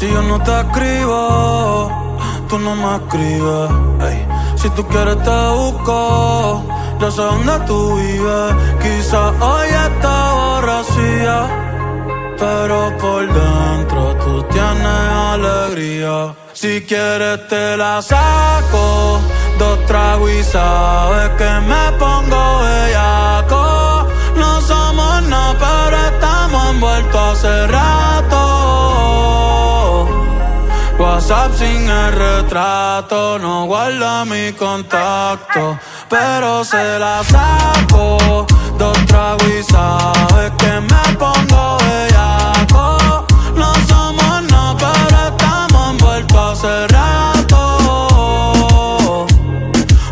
Si yo no te escribo, tú no me escribes. Ey. Si tú quieres te busco, yo sé dónde tú vives. Quizás hoy está borracía, pero por dentro tú tienes alegría. Si quieres te la saco, 2 tragos y sabes que me pongo bellaco. No somos nada, pero estamos envueltos hace rato. WhatsApp sin el retrato, no guarda mi contacto, pero se la saco, 2 tragos y sabes que me pongo bellaco. No somos nada, pero estamos envueltos hace rato.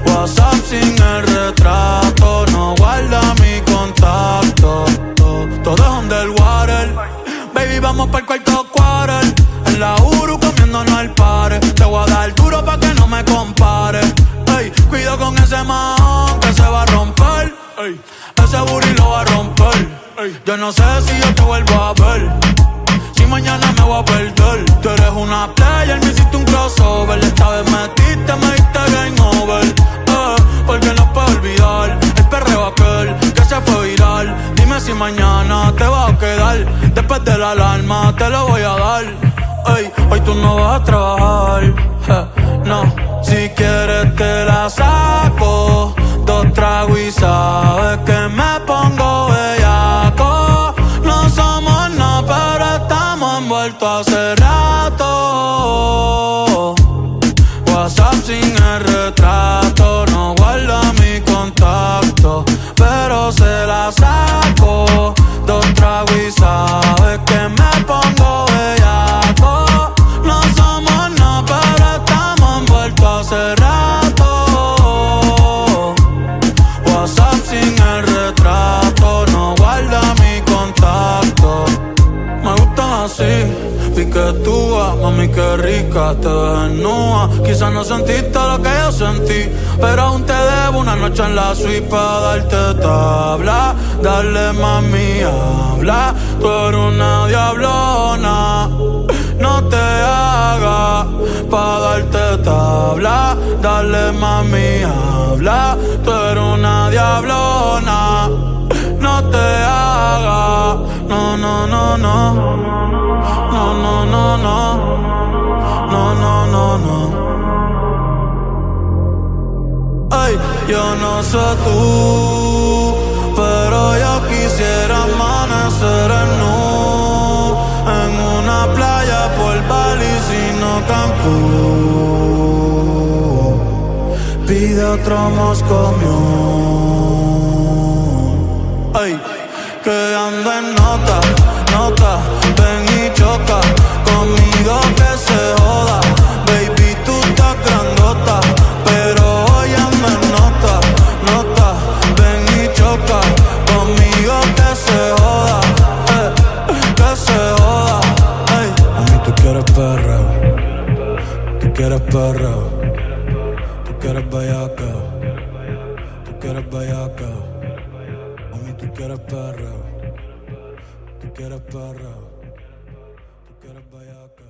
WhatsApp sin el retrato, no guarda mi contacto. Todo es underwater, baby, vamos pa'l cuarto quarter. En la Uru comiéndonos al pare. Te voy a dar duro pa' que no me compare. Ey, cuido con ese man que se va a romper. Ey, ese booty lo va a romper. Ey, yo no sé si yo te vuelvo a ver, si mañana me voy a perder. Tú eres una player, me hiciste un crossover. Esta vez metiste, me diste game over. Porque no puedo olvidar el perreo aquel que se fue viral. Dime si mañana te vas a quedar. Después de la alarma te lo voy a dar. Ey, hoy tú no vas a trabajar, no. Si quieres te la saco, 2 tragos y sabes que me pongo bellaco. No somos nada, pero estamos envueltos hace rato. WhatsApp sin el retrato, no guarda mi contacto, pero se la saco, 2 tragos y sabes que me pongo bellaco. No somos nada, pero estamos envueltos hace rato. WhatsApp sin el retrato, no guarda mi contacto. Me gustan así, piquetúa, mami qué rica te ves desnuda. Quizás no sentiste lo que yo sentí, pero aún te debo una noche en la suite pa' darte tabla. Dale mami, habla, tú eres una diablona. No te hagas pa' darte tabla. Dale mami, habla, tú eres una diablona. No te hagas, no, no, no, no. No, no, no, no. No, no, no, no. Ay, yo no sé tú, pero yo quisiera amanecer en nu, en una playa por Bali, sino Cancún. Pide otro Moscow Mule. Ay, que ando en nota, nota. Ven y choca conmigo que se joda. Baby, tú estás grandota, pero hoy ando en nota, nota. Ven y choca conmigo que se joda, que se joda. Ey. A mí tú quieres perreo, tú quieres perreo, tú quieres bellaca, tú quieres bellaca. A mí tú quieres perreo, tú quieres perreo, tú quieres bellaca.